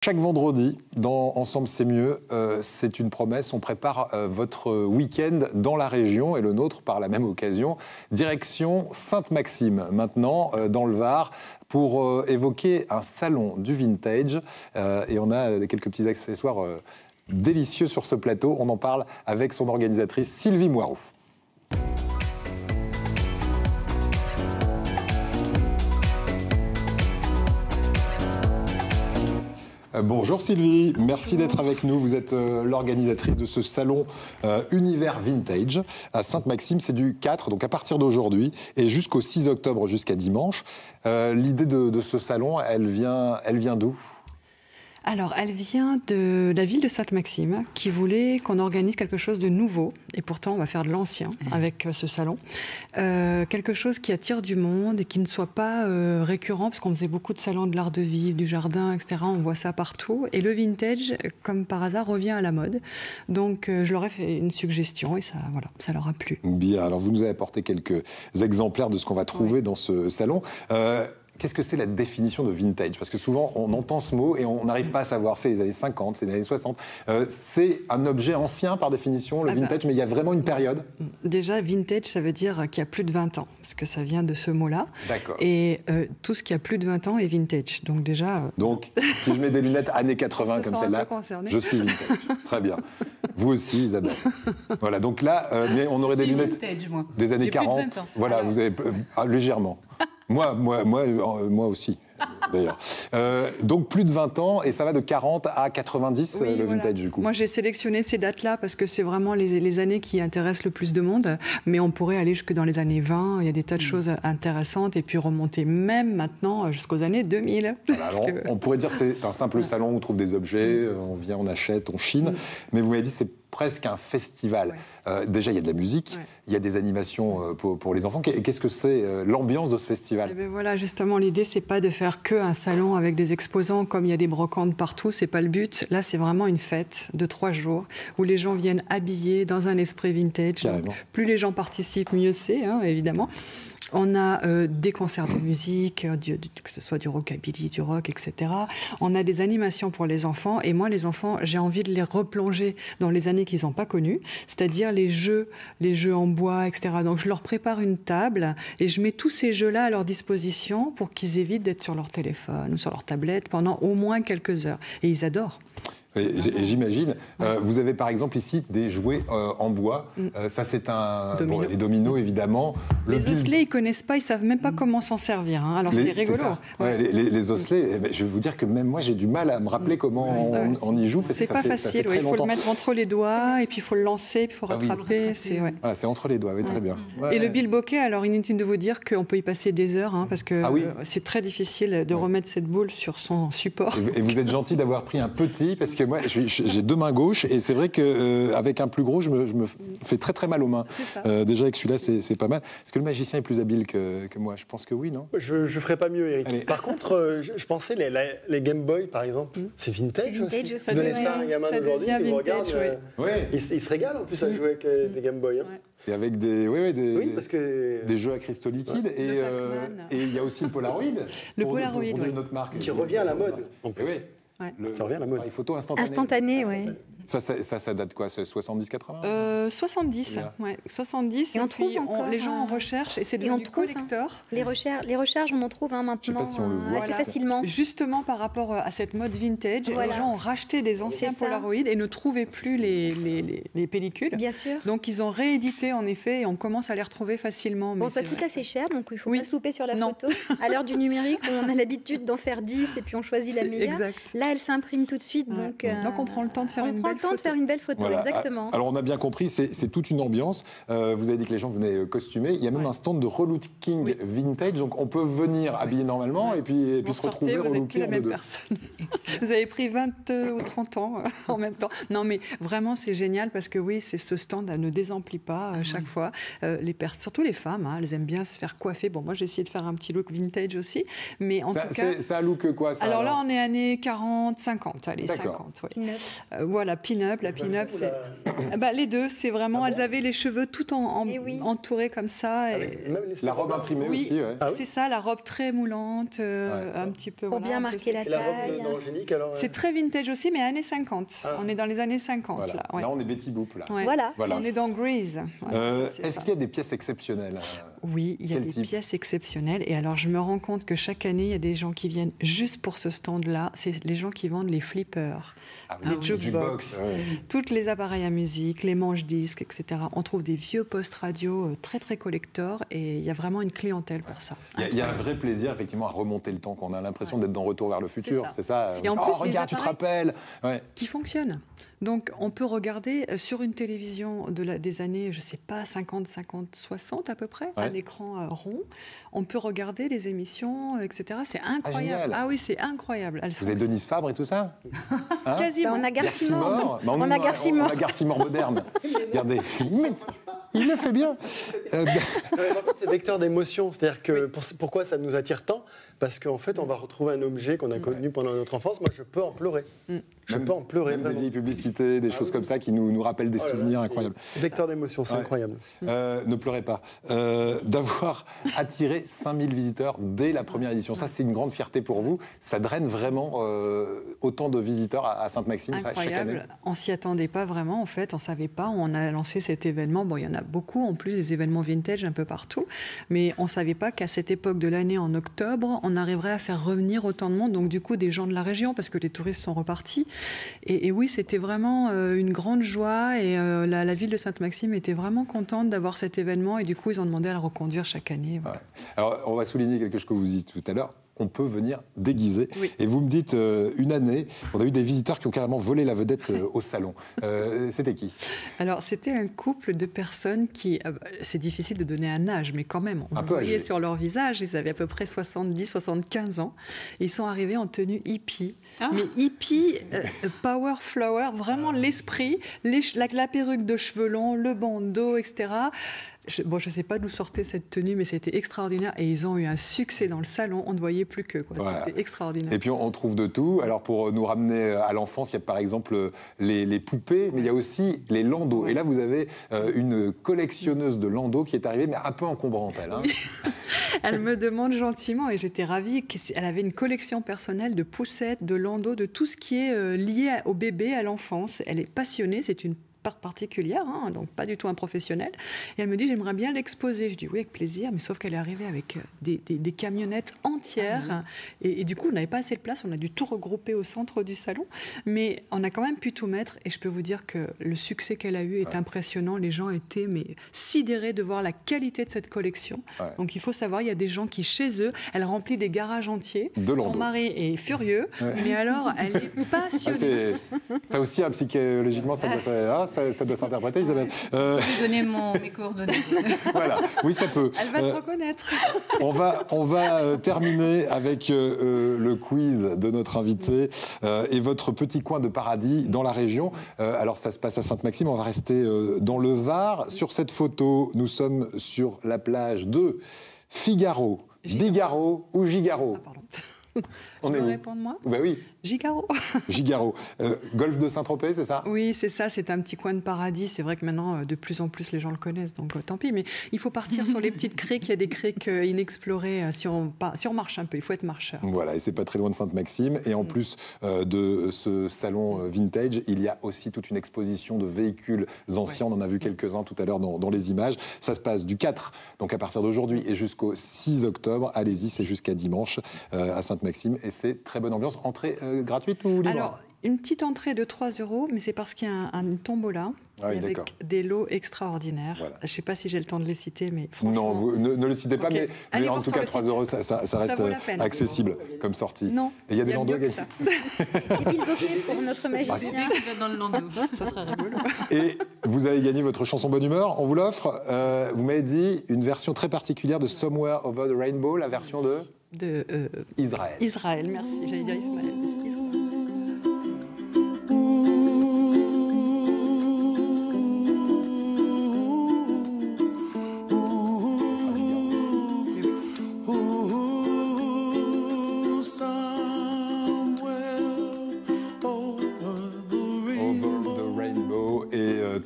Chaque vendredi, dans Ensemble c'est mieux, c'est une promesse, on prépare votre week-end dans la région et le nôtre par la même occasion. Direction Sainte-Maxime, maintenant dans le Var, pour évoquer un salon du vintage. Et on a quelques petits accessoires délicieux sur ce plateau. On en parle avec son organisatrice Sylvie Moirouf. Bonjour Sylvie, merci d'être avec nous. Vous êtes l'organisatrice de ce salon Univers Vintage à Sainte-Maxime. C'est du 4, donc à partir d'aujourd'hui, et jusqu'au 6 octobre, jusqu'à dimanche. L'idée de ce salon, elle vient d'où ? Alors, elle vient de la ville de Sainte-Maxime qui voulait qu'on organise quelque chose de nouveau. Et pourtant, on va faire de l'ancien avec ce salon. Quelque chose qui attire du monde et qui ne soit pas récurrent, parce qu'on faisait beaucoup de salons de l'art de vivre, du jardin, etc. On voit ça partout. Et le vintage, comme par hasard, revient à la mode. Donc, je leur ai fait une suggestion et ça, voilà, ça leur a plu. Bien, alors vous nous avez apporté quelques exemplaires de ce qu'on va trouver dans ce salon. Qu'est-ce que c'est la définition de vintage ? Parce que souvent, on entend ce mot et on n'arrive pas à savoir. C'est les années 50, c'est les années 60. C'est un objet ancien par définition, le vintage, mais il y a vraiment une période. Déjà, vintage, ça veut dire qu'il y a plus de 20 ans, parce que ça vient de ce mot-là. D'accord. Et tout ce qui a plus de 20 ans est vintage. Donc déjà... Donc, si je mets des lunettes années 80 comme celle-là, je suis vintage. Très bien. Vous aussi, Isabelle. Voilà, donc là, mais on aurait des lunettes vintage, moi. des années J'ai 40. plus de 20 ans. Voilà, vous avez légèrement. Moi aussi, d'ailleurs. Donc plus de 20 ans, et ça va de 40 à 90, le vintage, du coup. Moi, j'ai sélectionné ces dates-là parce que c'est vraiment les années qui intéressent le plus de monde. Mais on pourrait aller jusque dans les années 20. Il y a des tas de choses intéressantes. Et puis remonter même maintenant jusqu'aux années 2000. Voilà, alors, on pourrait dire que c'est un simple salon où on trouve des objets, on vient, on achète, on chine. Mais vous m'avez dit c'est presque un festival. Déjà, il y a de la musique, il y a des animations pour les enfants. Qu'est-ce que c'est l'ambiance de ce festival ? Eh bien, voilà, justement, l'idée, c'est pas de faire qu'un salon avec des exposants, comme il y a des brocantes partout, c'est pas le but. Là, c'est vraiment une fête de 3 jours où les gens viennent habillés dans un esprit vintage. Plus les gens participent, mieux c'est, hein, évidemment. On a des concerts de musique, que ce soit du rockabilly, du rock, etc. On a des animations pour les enfants. Et moi, les enfants, j'ai envie de les replonger dans les années qu'ils n'ont pas connues, c'est-à-dire les jeux en bois, etc. Donc, je leur prépare une table et je mets tous ces jeux-là à leur disposition pour qu'ils évitent d'être sur leur téléphone ou sur leur tablette pendant au moins quelques heures. Et ils adorent. Et j'imagine, vous avez par exemple ici des jouets en bois. Ça, c'est un... Domino. Bon, les dominos, évidemment. Les osselets, ils ne connaissent pas, ils ne savent même pas comment s'en servir. Hein. Alors, c'est rigolo. Les osselets, eh ben, je vais vous dire que même moi, j'ai du mal à me rappeler comment on y joue. C'est pas facile, il faut le mettre entre les doigts, et puis il faut le lancer, puis il faut rattraper. Voilà, c'est entre les doigts, oui, très bien. Et le bilboquet, alors inutile de vous dire qu'on peut y passer des heures, hein, parce que c'est très difficile de remettre cette boule sur son support. Et vous êtes gentil d'avoir pris un petit, parce que moi, j'ai 2 mains gauches, et c'est vrai qu'avec un plus gros, je me fais très très mal aux mains. Déjà avec celui-là, c'est pas mal. Est-ce que le magicien est plus habile que moi ? Je pense que oui, non ? Je ferais pas mieux, Eric. Allez. Par contre, je pensais les Game Boy, par exemple, c'est vintage aussi. Ça Vous donnez ça à un gamin d'aujourd'hui, il vous regarde, il se régale en plus à jouer avec des Game Boy. Hein. Et avec des jeux à cristaux liquides. Et il y a aussi le Polaroid. Le Polaroid, pour une autre marque. Qui revient à la mode. Ça revient à la mode. Les photos instantanées. Instantané, oui. Ça date quoi, 70-80 70, ouais. 70. Et on trouve encore, les gens en recherchent et c'est devenu collector. Les recherches, on en trouve maintenant Je sais pas si on le voit, assez facilement. Justement, par rapport à cette mode vintage, les gens ont racheté des anciens Polaroid et ne trouvaient plus les pellicules. Bien sûr. Donc, ils ont réédité, en effet, et on commence à les retrouver facilement. Bon, ça coûte assez cher, donc il faut pas se louper sur la photo. À l'heure du numérique, on a l'habitude d'en faire 10 et puis on choisit la meilleure. Exact. Là, elle s'imprime tout de suite. Donc on prend le temps de faire une belle photo. Voilà. Exactement. Alors, on a bien compris, c'est toute une ambiance. Vous avez dit que les gens venaient costumés. Il y a même un stand de relooking vintage. Donc, on peut venir habillé normalement et puis se retrouver relooké en deux. Vous avez pris 20 ou 30 ans en même temps. Non, mais vraiment, c'est génial parce que oui, ce stand ne désemplit pas chaque fois. Surtout les femmes, hein, elles aiment bien se faire coiffer. Bon, moi, j'ai essayé de faire un petit look vintage aussi. Mais en tout cas... C'est un look quoi, ça ? Alors là, on est années 40, 40, 50, allez, 50. Ouais. Voilà, pin-up, la pin-up, c'est... les deux, c'est vraiment... elles avaient les cheveux tout entourés comme ça. La robe imprimée aussi, ouais. C'est ça, la robe très moulante, un petit peu... Pour bien marquer la taille. La robe d'Angélique, alors... C'est très vintage aussi, mais années 50. On est dans les années 50, voilà. là. Ouais. Là, on est Betty Boop, là. Ouais. Voilà, on est dans Grease. Est-ce qu'il y a des pièces exceptionnelles? Oui, il y a des pièces exceptionnelles. Et alors, je me rends compte que chaque année, il y a des gens qui viennent juste pour ce stand-là. C'est les gens qui vendent les flippers, les jukebox, tous les appareils à musique, les manches-disques, etc. On trouve des vieux postes radio très, très collector. Et il y a vraiment une clientèle pour ça. Il y a un vrai plaisir, effectivement, à remonter le temps, qu'on a l'impression d'être dans Retour vers le futur. C'est ça. Et en plus, regarde, tu te rappelles. Qui fonctionnent. Donc, on peut regarder sur une télévision des années, je ne sais pas, 50, 60 à peu près, un écran rond. On peut regarder les émissions, etc. C'est incroyable. Oui, c'est incroyable. Vous avez Denise Fabre et tout ça? Quasiment. On a Garcimore. On a Garcimore moderne. Regardez. Il le fait bien. C'est vecteur d'émotion. C'est-à-dire que pourquoi ça nous attire tant? Parce qu'en fait, on va retrouver un objet qu'on a connu pendant notre enfance. Moi, je peux en pleurer. Je peux en pleurer. Même des vieilles publicités, des choses comme ça qui nous rappellent des souvenirs incroyables. Vecteur d'émotion, c'est incroyable. Ne pleurez pas. D'avoir attiré 5000 visiteurs dès la première édition. Ça, c'est une grande fierté pour vous. Ça draine vraiment autant de visiteurs à Sainte-Maxime chaque année. On s'y attendait pas vraiment, en fait. On savait pas. On a lancé cet événement. Bon, il y en a beaucoup, en plus, des événements vintage un peu partout. Mais on savait pas qu'à cette époque de l'année, en octobre, on arriverait à faire revenir autant de monde. Donc, du coup, des gens de la région, parce que les touristes sont repartis. Et oui, c'était vraiment une grande joie. Et la ville de Sainte-Maxime était vraiment contente d'avoir cet événement. Et du coup, ils ont demandé à le reconduire chaque année. Voilà. Alors, on va souligner quelque chose que vous dites tout à l'heure. On peut venir déguisé. Et vous me dites, une année, on a eu des visiteurs qui ont carrément volé la vedette au salon. C'était qui? Alors, c'était un couple de personnes qui... c'est difficile de donner un âge, mais quand même, on voyait sur leur visage, ils avaient à peu près 70-75 ans. Ils sont arrivés en tenue hippie. Mais hippie, power flower, vraiment l'esprit, la perruque de cheveux longs, le bandeau, etc. Je ne sais pas d'où sortait cette tenue, mais c'était extraordinaire. Et ils ont eu un succès dans le salon. On ne voyait plus qu'eux. Voilà. C'était extraordinaire. Et puis, on trouve de tout. Alors, pour nous ramener à l'enfance, il y a par exemple les poupées, mais il y a aussi les landaus. Et là, vous avez une collectionneuse de landaus qui est arrivée, mais un peu encombrante, elle. Hein. Elle me demande gentiment, et j'étais ravie, qu'elle avait une collection personnelle de poussettes, de landaus, de tout ce qui est lié au bébé, à l'enfance. Elle est passionnée. C'est une particulière, donc pas du tout un professionnel. Et elle me dit, j'aimerais bien l'exposer. Je dis oui, avec plaisir, mais sauf qu'elle est arrivée avec des camionnettes entières. Et du coup, on n'avait pas assez de place. On a dû tout regrouper au centre du salon. Mais on a quand même pu tout mettre. Et je peux vous dire que le succès qu'elle a eu est impressionnant. Les gens étaient sidérés de voir la qualité de cette collection. Donc il faut savoir, il y a des gens qui, chez eux, elle remplit des garages entiers. Son mari est furieux, mais alors, elle est passionnée. Ça aussi, psychologiquement, ça doit s'interpréter, Isabelle. Je vais donner mes coordonnées. Voilà, oui, ça peut. Elle va se reconnaître. On va terminer avec le quiz de notre invité et votre petit coin de paradis dans la région. Alors, ça se passe à Sainte-Maxime, on va rester dans le Var. Sur cette photo, nous sommes sur la plage de Figaro, Bigaro ou Gigaro. Pardon. On peux répondre, moi? Ben oui. Gigaro. Gigaro. Golfe de Saint-Tropez, c'est ça? Oui, c'est ça. C'est un petit coin de paradis. C'est vrai que maintenant, de plus en plus, les gens le connaissent. Donc, tant pis. Mais il faut partir sur les petites criques. Il y a des criques inexplorées. Si on marche un peu, il faut être marcheur. Voilà. Et c'est pas très loin de Sainte-Maxime. Et en plus de ce salon vintage, il y a aussi toute une exposition de véhicules anciens. On en a vu quelques-uns tout à l'heure dans les images. Ça se passe du 4, donc à partir d'aujourd'hui, et jusqu'au 6 octobre. Allez-y, c'est jusqu'à dimanche à Sainte-Maxime. Et c'est très bonne ambiance. Entrée gratuite ou libre? Alors, une petite entrée de 3 €, mais c'est parce qu'il y a une tombola avec des lots extraordinaires. Voilà. Je ne sais pas si j'ai le temps de les citer, mais franchement... Non, vous ne le citez pas, mais en tout cas, 3 €, ça reste accessible comme sortie. Non, et il y a des landaus. Et puis le bouquet pour notre magicien. Qui va dans le landau. Ça serait rigolo. Et vous avez gagné votre chanson Bonne Humeur, on vous l'offre. Vous m'avez dit une version très particulière de Somewhere Over the Rainbow, la version de Israël. Israël, merci. J'allais dire Ismaël.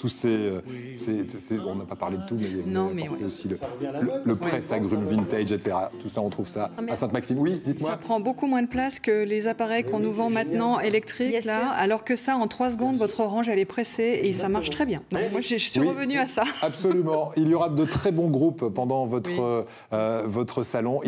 tous ces... on n'a pas parlé de tout, mais vous avez apporté aussi le presse-agrumes vintage, etc. Tout ça, on trouve ça à Sainte-Maxime. Oui, dites-moi. Ça prend beaucoup moins de place que les appareils qu'on nous vend maintenant électriques, là, alors que ça, en 3 secondes, votre orange, elle est pressée et ça marche très bien. Donc moi, je suis revenue à ça. Absolument. Il y aura de très bons groupes pendant votre salon.